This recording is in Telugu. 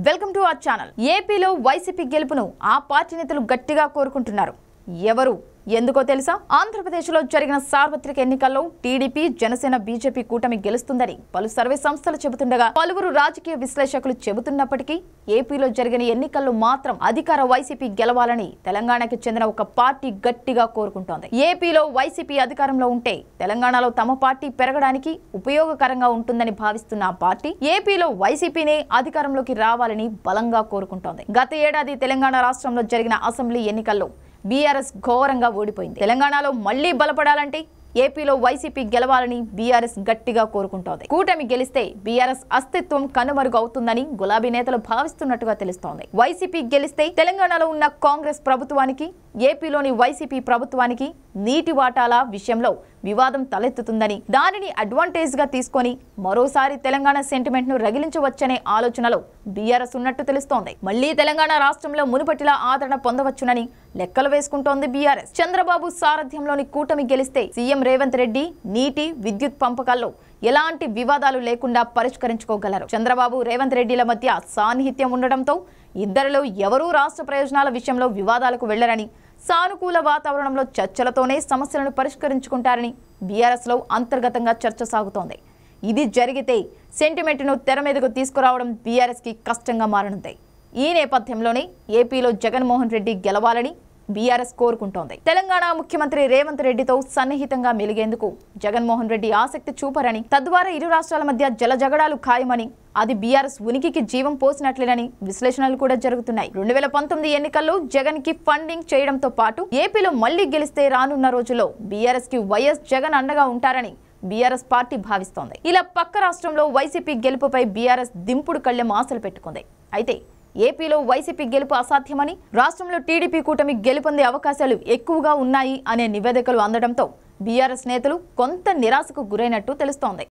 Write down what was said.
Welcome to our channel. ఏపీలో వైసీపీ గెలుపును ఆ పార్టీ నేతలు గట్టిగా కోరుకుంటున్నారు. ఎవరు ఎందుకో తెలుసా? ఆంధ్రప్రదేశ్లో జరిగిన సార్వత్రిక ఎన్నికల్లో టీడీపీ, జనసేన, బీజేపీ కూటమి గెలుస్తుందని పలు సర్వే సంస్థలు చెబుతుండగా పలువురు రాజకీయ విశ్లేషకులు చెబుతున్నప్పటికీ ఏపీలో జరిగిన ఎన్నికల్లో మాత్రం అధికార వైసీపీ గెలవాలని తెలంగాణకు చెందిన ఒక పార్టీ గట్టిగా కోరుకుంటోంది. ఏపీలో వైసీపీ అధికారంలో ఉంటే తెలంగాణలో తమ పార్టీ పెరగడానికి ఉపయోగకరంగా ఉంటుందని భావిస్తున్న ఆ పార్టీ ఏపీలో వైసీపీనే అధికారంలోకి రావాలని బలంగా కోరుకుంటోంది. గత ఏడాది తెలంగాణ రాష్ట్రంలో జరిగిన అసెంబ్లీ ఎన్నికల్లో బీఆర్ఎస్ ఘోరంగా ఓడిపోయింది. తెలంగాణలో మళ్లీ బలపడాలంటే ఏపీలో వైసీపీ గెలవాలని బీఆర్ఎస్ గట్టిగా కోరుకుంటోంది. కూటమి గెలిస్తే బీఆర్ఎస్ అస్తిత్వం కనుమరుగు అవుతుందని గులాబీ నేతలు భావిస్తున్నట్టుగా తెలుస్తోంది. వైసీపీ గెలిస్తే తెలంగాణలో ఉన్న కాంగ్రెస్ ప్రభుత్వానికి, ఏపీలోని వైసీపీ ప్రభుత్వానికి నీటి వాటాల విషయంలో వివాదం తలెత్తుతుందని, దానిని అడ్వాంటేజ్ గా తీసుకొని మరోసారి తెలంగాణ సెంటిమెంట్ ను రగిలించవచ్చనే ఆలోచనలో బీఆర్ఎస్ ఉన్నట్టు తెలుస్తోంది. మళ్లీ తెలంగాణ రాష్ట్రంలో మునుపటిలా ఆదరణ పొందవచ్చునని లెక్కలు వేసుకుంటోంది బీఆర్ఎస్. చంద్రబాబు సారథ్యంలోని కూటమి గెలిస్తే సీఎం రేవంత్ రెడ్డి నీటి, విద్యుత్ పంపకాల్లో ఎలాంటి వివాదాలు లేకుండా పరిష్కరించుకోగలరు. చంద్రబాబు, రేవంత్ రెడ్డిల మధ్య సాన్నిహిత్యం ఉండడంతో ఇద్దరిలో ఎవరూ రాష్ట్ర ప్రయోజనాల విషయంలో వివాదాలకు వెళ్లరని, సానుకూల వాతావరణంలో చర్చలతోనే సమస్యలను పరిష్కరించుకుంటారని బీఆర్ఎస్ లో అంతర్గతంగా చర్చ సాగుతోంది. ఇది జరిగితే సెంటిమెంట్ ను తెర మీదకు తీసుకురావడం బీఆర్ఎస్ కి కష్టంగా మారనుంది. ఈ నేపథ్యంలోనే ఏపీలో జగన్మోహన్ రెడ్డి గెలవాలని బీఆర్ఎస్ కోరుకుంటోంది. తెలంగాణ ముఖ్యమంత్రి రేవంత్ రెడ్డితో సన్నిహితంగా మెలిగేందుకు జగన్మోహన్ రెడ్డి ఆసక్తి చూపరని, తద్వారా ఇరు రాష్ట్రాల మధ్య జలజగడాలు ఖాయమని, అది బీఆర్ఎస్ ఉనికికి జీవం పోసినట్లేనని విశ్లేషణలు కూడా జరుగుతున్నాయి. 2019 ఎన్నికల్లో జగన్ కి ఫండింగ్ చేయడంతో పాటు ఏపీలో మళ్లీ గెలిస్తే రానున్న రోజుల్లో బీఆర్ఎస్ కి వైఎస్ జగన్ అండగా ఉంటారని బీఆర్ఎస్ పార్టీ భావిస్తోంది. ఇలా పక్క రాష్ట్రంలో వైసీపీ గెలుపుపై బీఆర్ఎస్ దింపుడు కళ్లెం ఆశలు పెట్టుకుంది. అయితే ఏపీలో వైసీపీ గెలుపు అసాధ్యమని, రాష్ట్రంలో టీడీపీ కూటమి గెలుపొందే అవకాశాలు ఎక్కువగా ఉన్నాయి అనే నివేదికలు అందడంతో బీఆర్ఎస్ నేతలు కొంత నిరాశకు గురైనట్టు తెలుస్తోంది.